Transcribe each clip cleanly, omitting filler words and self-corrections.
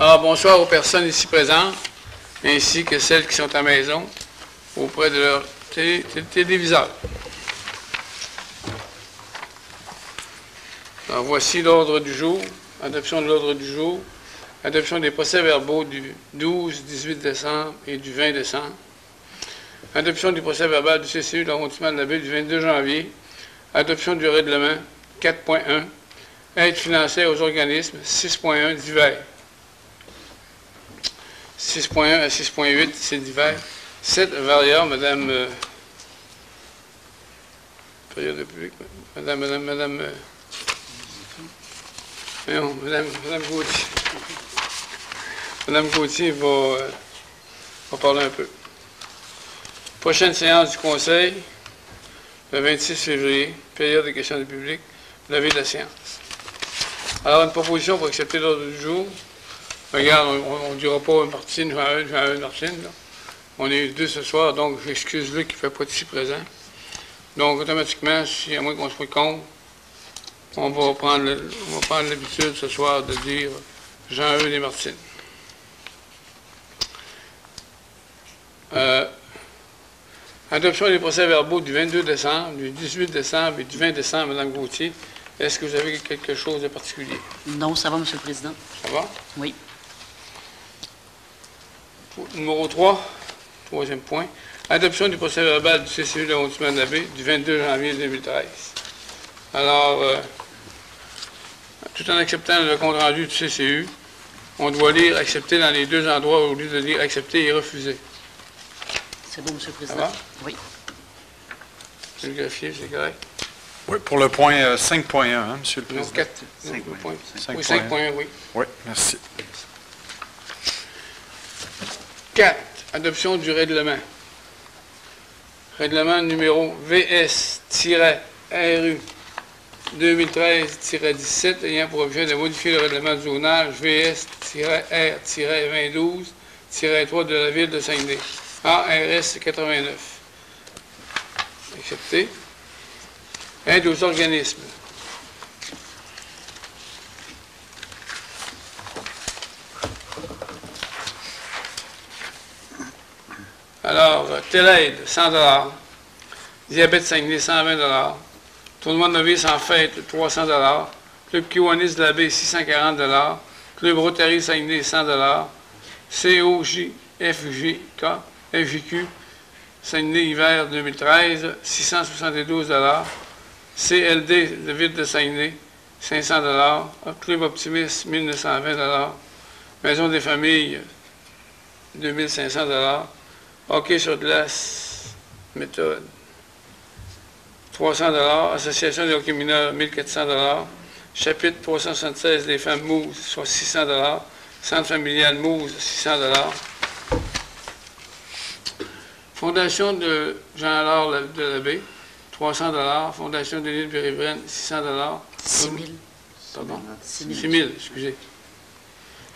Alors, bonsoir aux personnes ici présentes, ainsi que celles qui sont à la maison, auprès de leur téléviseur. Alors, voici l'ordre du jour, adoption de l'ordre du jour, adoption des procès-verbaux du 12, 18 décembre et du 20 décembre, adoption du procès-verbal du CCU de l'arrondissement de la ville du 22 janvier, adoption du règlement 4.1, aide financière aux organismes 6.1 divers. 6.1 à 6.8, c'est divers. 7 variables, Madame période de public, Madame Gauthier. Madame Gauthier va parler un peu. Prochaine séance du Conseil, le 26 février, période de questions du public, levée de la séance. Alors, une proposition pour accepter l'ordre du jour. Regarde, on ne dira pas Martine, Martine. Là. On est deux ce soir, donc j'excuse Luc qui ne fait pas ici présent. Donc, automatiquement, si à moins qu'on soit contre, on va prendre l'habitude ce soir de dire Jean-Eudes et Martine. Adoption des procès-verbaux du 22 décembre, du 18 décembre et du 20 décembre, Mme Gauthier. Est-ce que vous avez quelque chose de particulier? Non, ça va, M. le Président. Ça va? Oui. Numéro 3, troisième point. Adoption du procès-verbal du CCU de l'arrondissement de la baie du 22 janvier 2013. Alors, tout en acceptant le compte-rendu du CCU, on doit lire « accepter » dans les deux endroits au lieu de lire « accepter » et « refuser ». C'est bon, M. le Président. Ça va? Oui. Je vais le vérifier, c'est correct? Oui, pour le point 5.1, hein, M. le Président. Non, 4. 5.1. Oui, 5.1, oui. Oui, merci. 4. Adoption du règlement. Règlement numéro VS-RU 2013-17 ayant pour objet de modifier le règlement du zonage VS-R-2012-3 de la ville de Saguenay. ARS 89. Accepté. Aide aux organismes. Alors, Télaide, 100 $. Diabète Saguenay, 120 $. Tournoi de novice en fête, 300 $. Club Kiwanis de la baie, 640 $. Club Rotary Saguenay, 100 $. FJQ, Saguenay hiver 2013, 672 $. CLD de Ville de Saguenay, 500 $. Club Optimiste, 1920 $. Maison des familles, 2500 $. Hockey sur glace, méthode, 300 $. Association des hockey mineurs, 1400 $. Chapitre 376 des femmes Mouse, soit 600 $. Centre familial Mouse, 600 $. Fondation de Jean-Laure de la Baie, 300 $. Fondation de l'île Périvraine, 600 $. 6 000. Pardon? 6 000, excusez.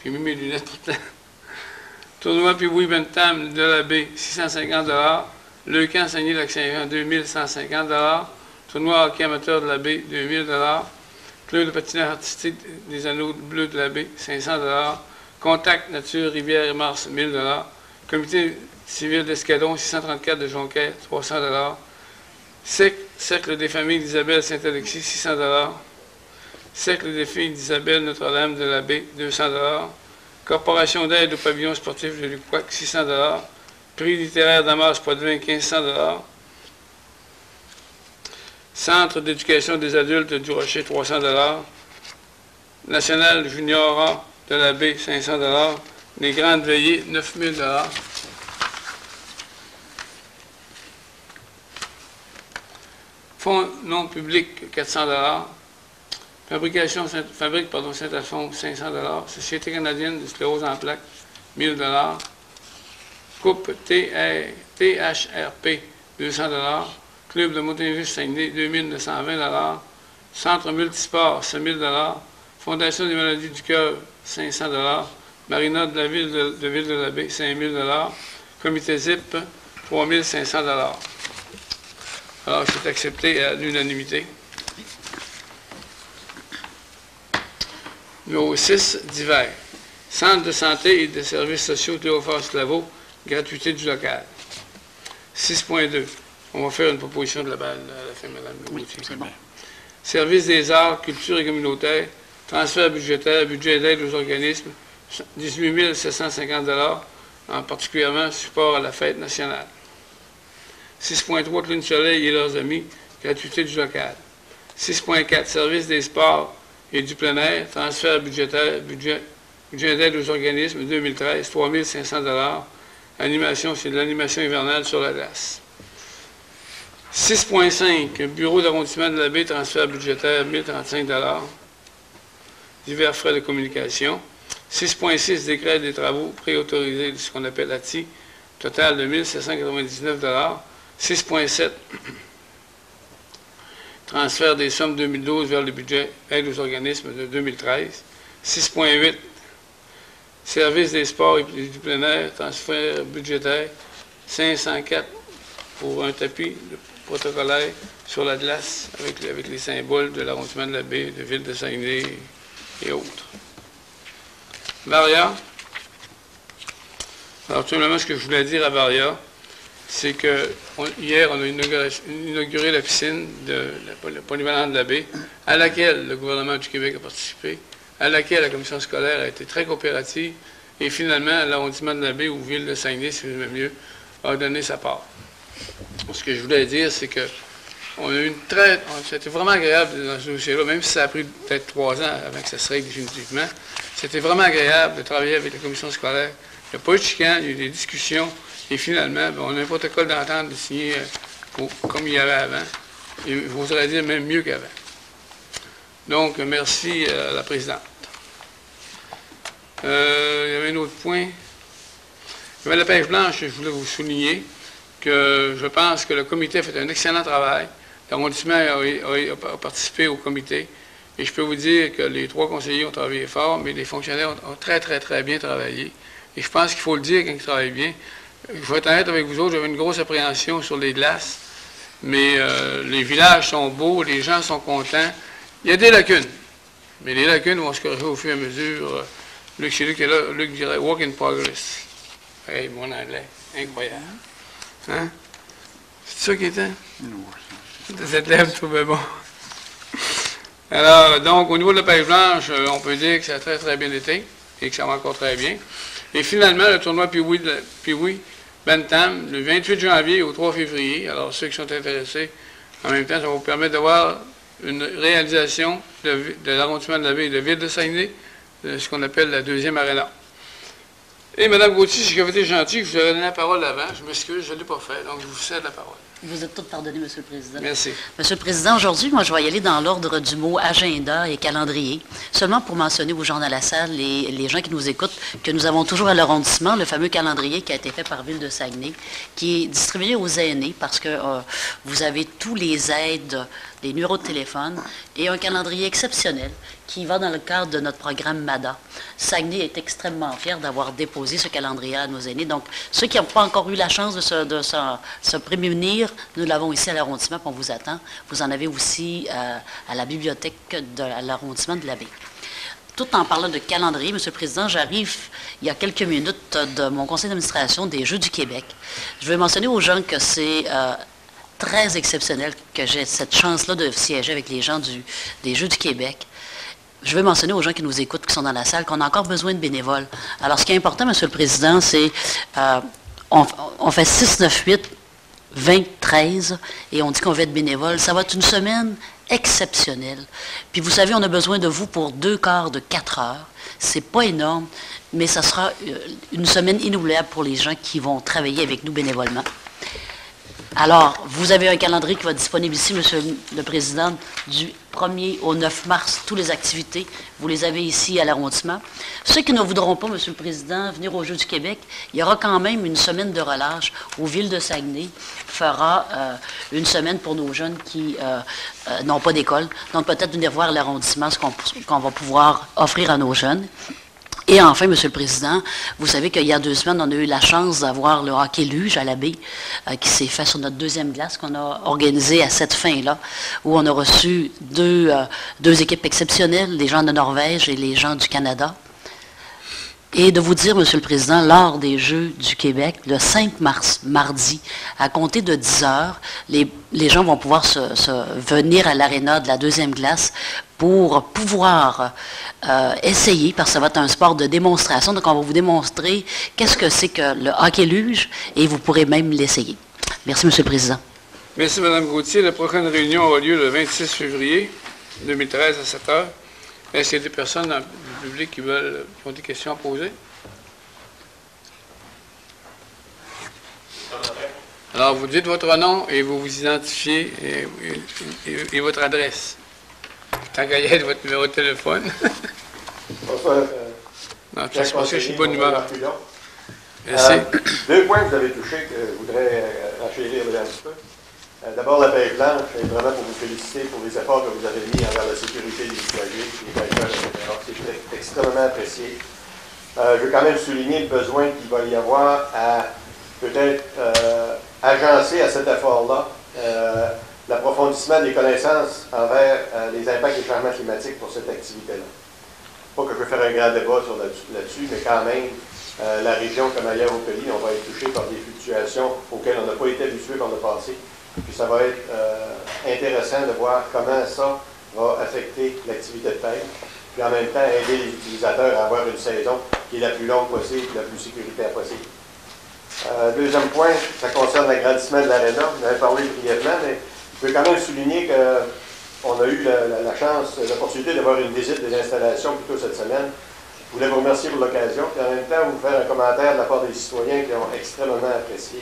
J'ai mis mes lunettes tout le temps. Tournoi Pee-Wee Bentham de la Baie, 650 $. Leucan Saguenay-Lac-Saint-Jean, 2150 $. Tournoi hockey amateur de la Baie, 2000 $. Club de patinage artistique des Anneaux bleus de la Baie, 500 $. Contact Nature Rivière et Mars, 1000 $. Comité civil d'Escadon, 634 de Jonquière, 300 $. Cercle des familles d'Isabelle Saint-Alexis, 600 $. Cercle des filles d'Isabelle Notre-Dame de la Baie, 200 $. Corporation d'aide au pavillon sportif de Luquac, 600 $. Prix littéraire Damas Poitvin, 1500 $. Centre d'éducation des adultes du Rocher, 300 $. National Junior A de la Baie, 500 $. Les Grandes Veillées, 9000 $. Fonds non public, 400 $. Fabrique Saint-Alphonse, 500 $. Société canadienne de sclérose en plaques, 1000 $. Coupe THRP, 200 $. Club de motoneige Saguenay, 2920 $. Centre multisport, 5000 $. Fondation des maladies du cœur, 500 $. Marina de la ville de la Baie, 5000 $. Comité ZIP, 3500 $. Alors, c'est accepté à l'unanimité. Numéro 6, divers. Centre de santé et de services sociaux Théophore-Claveau, gratuité du local. 6.2. On va faire une proposition de la balle à la fin, Mme Oui, Gauthier. c'est bon. Service des arts, culture et communautaire, transfert budgétaire, budget d'aide aux organismes, 18 750 $, en particulièrement support à la fête nationale. 6.3, Clune Soleil et leurs amis, gratuité du local. 6.4, service des sports et du plein air, transfert budgétaire, budget d'aide aux organismes, 2013, 3 500 $. Animation, c'est de l'animation hivernale sur la glace. 6.5, bureau d'arrondissement de la baie, transfert budgétaire, 1035 $. Divers frais de communication. 6.6, décret des travaux préautorisés de ce qu'on appelle ATI, total de 1799 $. 6.7, transfert des sommes 2012 vers le budget aide aux organismes de 2013. 6.8, service des sports et du plein air, transfert budgétaire, 504 pour un tapis protocolaire sur la glace avec les symboles de l'arrondissement de la baie, de Ville de Saguenay et autres. Varia. Alors, tout simplement, ce que je voulais dire à Varia, c'est que hier, on a inauguré la piscine de la polyvalente de la baie, à laquelle le gouvernement du Québec a participé, à laquelle la commission scolaire a été très coopérative, et finalement, l'arrondissement de la baie, ou Ville de Saguenay, si vous aimez mieux, a donné sa part. Ce que je voulais dire, c'est que c'était vraiment agréable dans ce dossier-là, même si ça a pris peut-être 3 ans avant que ça se règle définitivement. C'était vraiment agréable de travailler avec la commission scolaire. Il n'y a pas eu de chicane, il y a eu des discussions, et finalement, on a un protocole d'entente de signer comme il y avait avant, et je voudrais dire même mieux qu'avant. Donc, merci à la présidente. Il y avait un autre point. Il y avait la pêche blanche, je voulais vous souligner que je pense que le comité a fait un excellent travail. L'arrondissement a participé au comité. Et je peux vous dire que les 3 conseillers ont travaillé fort, mais les fonctionnaires ont très, très, très bien travaillé. Et je pense qu'il faut le dire quand ils travaillent bien. Je vais être honnête avec vous autres, j'avais une grosse appréhension sur les glaces, mais les villages sont beaux, les gens sont contents. Il y a des lacunes, mais les lacunes vont se corriger au fur et à mesure. Luc est là, Luc dirait « work in progress ». Hey, mon anglais, incroyable. Hein? C'est ça qui était? Cette lèvre trouvait bon. Alors, donc, au niveau de la pêche blanche, on peut dire que ça a très, très bien été et que ça va encore très bien. Et finalement, le tournoi Pee-Wee Bantam, le 28 janvier au 3 février. Alors, ceux qui sont intéressés, en même temps, ça va vous permettre d'avoir une réalisation de l'arrondissement de la baie et de Ville de Saguenay, de ce qu'on appelle la 2e aréna. Et Mme Gauthier, si j'avais été gentil, je vous avais donné la parole avant. Je m'excuse, je ne l'ai pas fait, donc je vous cède la parole. Vous êtes toutes pardonné, Monsieur le Président. Merci. Monsieur le Président, aujourd'hui, moi, je vais y aller dans l'ordre du mot agenda et calendrier, seulement pour mentionner aux gens dans la salle, les gens qui nous écoutent, que nous avons toujours à l'arrondissement le fameux calendrier qui a été fait par Ville de Saguenay, qui est distribué aux aînés parce que vous avez tous les aides, des numéros de téléphone et un calendrier exceptionnel qui va dans le cadre de notre programme MADA. Saguenay est extrêmement fier d'avoir déposé ce calendrier à nos aînés. Donc, ceux qui n'ont pas encore eu la chance de se prémunir, nous l'avons ici à l'arrondissement, puis on vous attend. Vous en avez aussi à la bibliothèque de l'arrondissement de la baie. Tout en parlant de calendrier, M. le Président, j'arrive il y a quelques minutes de mon conseil d'administration des Jeux du Québec. Je vais mentionner aux gens que c'est très exceptionnel que j'ai cette chance-là de siéger avec les gens des Jeux du Québec. Je veux mentionner aux gens qui nous écoutent, qui sont dans la salle, qu'on a encore besoin de bénévoles. Alors, ce qui est important, M. le Président, c'est on fait 6, 9, 8, 20, 13, et on dit qu'on va être bénévole. Ça va être une semaine exceptionnelle. Puis, vous savez, on a besoin de vous pour 2 quarts de 4 heures. C'est pas énorme, mais ça sera une semaine inoubliable pour les gens qui vont travailler avec nous bénévolement. Alors, vous avez un calendrier qui va être disponible ici, Monsieur le Président, du 1er au 9 mars, toutes les activités. Vous les avez ici à l'arrondissement. Ceux qui ne voudront pas, Monsieur le Président, venir aux Jeux du Québec, il y aura quand même une semaine de relâche où Ville de Saguenay fera une semaine pour nos jeunes qui n'ont pas d'école. Donc, peut-être venir voir l'arrondissement, ce qu'on va pouvoir offrir à nos jeunes. Et enfin, Monsieur le Président, vous savez qu'il y a 2 semaines, on a eu la chance d'avoir le hockey luge à la baie, qui s'est fait sur notre 2e glace qu'on a organisé à cette fin-là, où on a reçu deux équipes exceptionnelles, les gens de Norvège et les gens du Canada. Et de vous dire, Monsieur le Président, lors des Jeux du Québec, le 5 mars, mardi, à compter de 10 heures, les gens vont pouvoir venir à l'aréna de la deuxième glace pour pouvoir essayer, parce que ça va être un sport de démonstration. Donc, on va vous démontrer qu'est-ce que c'est que le hockey-luge et vous pourrez même l'essayer. Merci, Monsieur le Président. Merci, Mme Gauthier. La prochaine réunion aura lieu le 26 février 2013 à 7 heures. Est-ce qu'il y a des personnes dans le public qui ont des questions à poser? Alors, vous dites votre nom et vous vous identifiez et votre adresse. Tant qu'à y être, votre numéro de téléphone. Bonsoir. Non, c'est parce que je suis de bonne humeur. Merci. Deux points que vous avez touchés que je voudrais enchérir un petit peu. D'abord, la page blanche, et vraiment pour vous féliciter pour les efforts que vous avez mis envers la sécurité des usagers, les pêcheurs, etc. C'est extrêmement apprécié. Je veux quand même souligner le besoin qu'il va y avoir à peut-être agencer à cet effort-là l'approfondissement des connaissances envers les impacts des changements climatiques pour cette activité-là. Pas que je veux faire un grand débat là-dessus, mais quand même, la région, comme ailleurs au pays, on va être touché par des fluctuations auxquelles on n'a pas été habitué par le passé. Puis ça va être intéressant de voir comment ça va affecter l'activité de pêche, puis en même temps aider les utilisateurs à avoir une saison qui est la plus longue possible, la plus sécuritaire possible. Deuxième point, ça concerne l'agrandissement de l'aréna. Vous en avez parlé brièvement, mais je veux quand même souligner qu'on a eu la chance, l'opportunité d'avoir une visite des installations plus tôt cette semaine. Je voulais vous remercier pour l'occasion, puis en même temps vous faire un commentaire de la part des citoyens qui ont extrêmement apprécié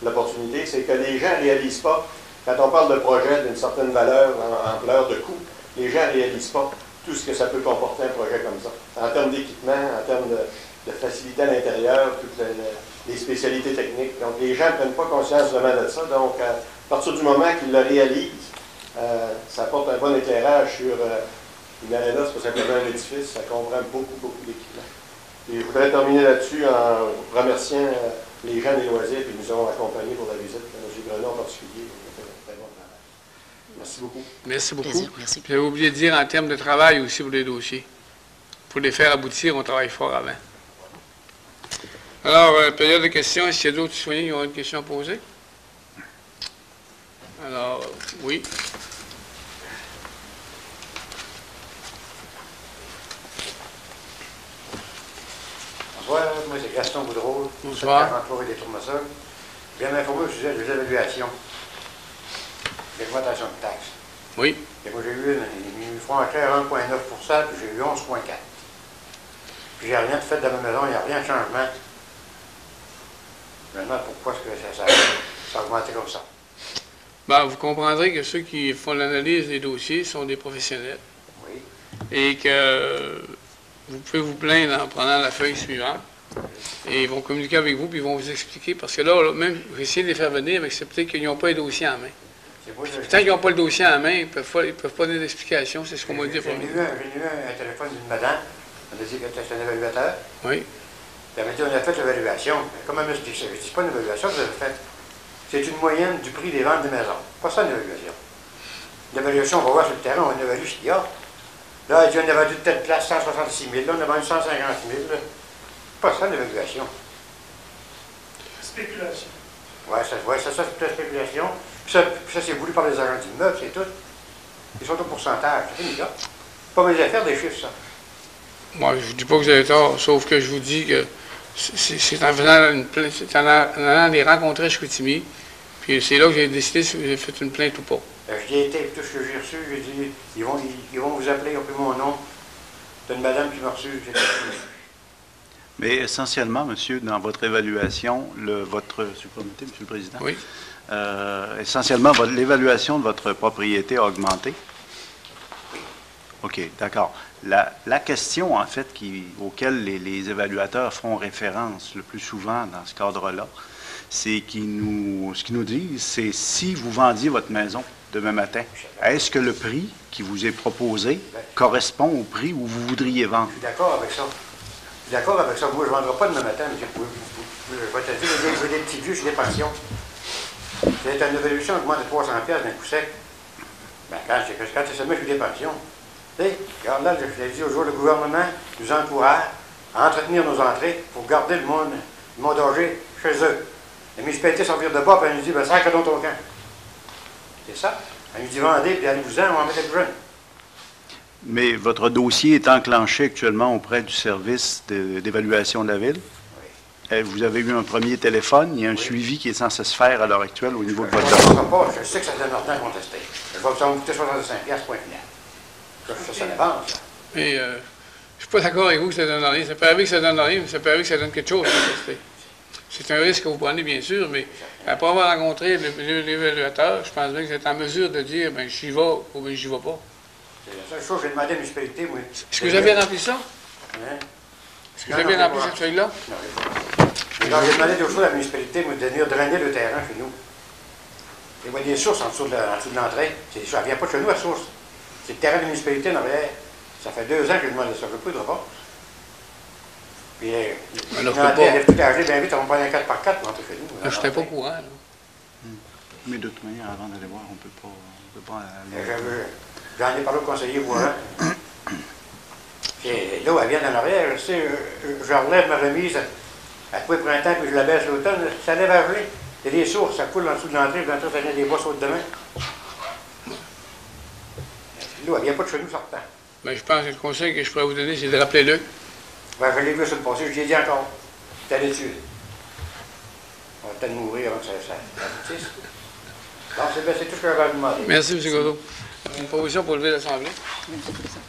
l'opportunité. C'est que les gens ne réalisent pas, quand on parle de projet d'une certaine valeur, en ampleur de coût, les gens ne réalisent pas tout ce que ça peut comporter un projet comme ça. En termes d'équipement, en termes de facilité à l'intérieur, toutes les spécialités techniques. Donc les gens ne prennent pas conscience vraiment de ça. Donc à partir du moment qu'ils le réalisent, ça apporte un bon éclairage sur une aréna, c'est pas simplement un édifice, ça comprend beaucoup d'équipements. Et je voudrais terminer là-dessus en remerciant les gens des loisirs qui nous ont accompagnés pour la visite, M. Grenon en particulier. Très bon travail. Merci beaucoup. Merci beaucoup. Plaisir, merci. J'avais oublié de dire en termes de travail aussi pour les dossiers. Pour les faire aboutir, on travaille fort avant. Alors, période de questions. Est-ce qu'il y a d'autres citoyens qui ont une question à poser? Alors, oui. Bonsoir, moi c'est Gaston Boudreau. Bonsoir. 43 rue des Tournesols. Je viens m'informer au sujet des évaluations, l'augmentation de taxes. Oui. Et moi j'ai eu une frontière à 1,9 puis j'ai eu 11,4. Puis j'ai rien de fait dans ma maison, il n'y a rien de changement. Je me demande pourquoi est-ce que ça a augmenté comme ça. Ben, vous comprendrez que ceux qui font l'analyse des dossiers sont des professionnels. Oui. Et que vous pouvez vous plaindre en prenant la feuille suivante. Et ils vont communiquer avec vous, puis ils vont vous expliquer. Parce que là même, j'ai essayé de les faire venir, mais c'est peut-être qu'ils n'ont pas les dossiers en main. Tant qu'ils n'ont pas le dossier en main, ils ne peuvent pas donner d'explication. C'est ce qu'on m'a dit pour moi. J'ai eu un téléphone d'une madame. On a dit que c'était un évaluateur. Oui. Elle m'a dit, on a fait l'évaluation. Comment elle me dit ça? Je dis, c'est pas une évaluation que vous avez faite. C'est une moyenne du prix des ventes des maisons. Pas ça, une évaluation. L'évaluation, on va voir sur le terrain, on évalue ce qu'il y a. Là, elle dit, on a vendu de telle place 166 000. Là, on a vendu 150 000. Là. Pas ça, l'évaluation. Spéculation. Oui, ça, c'est la spéculation. Puis ça c'est voulu par les agents d'immeubles, c'est tout. Ils sont au pourcentage. C'est fini, là. Pas mes affaires, des chiffres, ça. Moi, je ne dis pas que vous avez tort, sauf que je vous dis que c'est en allant les rencontrer à Chicoutimi, puis c'est là que j'ai décidé si j'ai fait une plainte ou pas. J'y ai été, tout ce que j'ai reçu, j'ai dit, ils vont vous appeler, ils ont pris mon nom. C'est une madame qui m'a reçu. Mais essentiellement, monsieur, dans votre évaluation, votre subcomité, monsieur le Président, oui. Essentiellement, l'évaluation de votre propriété a augmenté? Oui. OK, d'accord. La question, en fait, auquel les évaluateurs font référence le plus souvent dans ce cadre-là, c'est ce qu'ils nous disent, c'est si vous vendiez votre maison demain matin, est-ce que le prix qui vous est proposé correspond au prix où vous voudriez vendre? Je suis d'accord avec ça. Je suis d'accord avec ça. Moi, je ne vendrai pas demain matin, mais je vais te dire, j'ai des petits vieux, j'ai des pensions. C'est une évaluation qui augmente de 300$ d'un coup sec. Ben, quand c'est seulement que j'ai des pensions. Tu sais, regarde là, je l'ai dit au jour, le gouvernement nous encourage à entretenir nos entrées pour garder le monde âgé chez eux. La municipalité s'en vire de bas, puis elle nous dit, ben, sacre donc ton camp. C'est ça. Elle nous dit, vendez, puis allez-vous-en, on va en mettre plus jeune. Mais votre dossier est enclenché actuellement auprès du service d'évaluation de la ville. Oui. Vous avez eu un premier téléphone. Il y a un suivi qui est censé se faire à l'heure actuelle au niveau de votre Je demande. je sais que ça donne leur temps à contester. Je vais ça va me coûter 65$, point final. Ça n'avance, ça. Mais je suis pas d'accord avec vous que ça donne rien. Ça peut arriver que ça donne rien, mais ça peut arriver que ça donne quelque chose. C'est un risque que vous prenez, bien sûr, mais après avoir rencontré l'évaluateur, je pense bien que vous êtes en mesure de dire, ben j'y vais ou bien j'y vais pas. C'est la seule chose que j'ai demandé à la municipalité, moi. Est-ce que vous avez rempli ça? Hein? Est-ce que vous avez rempli cette feuille-là? Non, j'ai demandé d'autres choses à la municipalité, moi, de venir drainer le terrain chez nous. Il y a des sources en dessous de l'entrée. Elle ne vient pas de chez nous, la source. C'est le terrain de la municipalité en arrière. Ça fait 2 ans que j'ai demandé ça. Je n'ai pas eu de réponse. Puis, elle est tout âgée bien vite, on va prendre un 4x4 pour rentrer chez nous. Je n'étais pas au courant. Là. Mais de toute manière, avant d'aller voir, on ne peut pas aller. J'en ai parlé au conseiller Boiran. Puis l'eau, elle vient en arrière. Tu sais, je relève ma remise à tous les printemps, puis je la baisse l'automne. Ça lève à geler. Il y a des sources, ça coule en dessous de l'entrée, l'entrée, ça vient des bois sautent demain. L'eau, elle vient pas de chez nous sortant. Ben, je pense que le conseil que je pourrais vous donner, c'est de rappeler Luc. Ben, je l'ai vu sur le passé, je l'ai dit encore. T'es allé dessus. On va peut-être mourir avant que ça aboutisse. Bon, c'est tout ce que j'avais à demander. Merci, M. Godot. Une proposition pour lever l'Assemblée. Oui, c'est ça.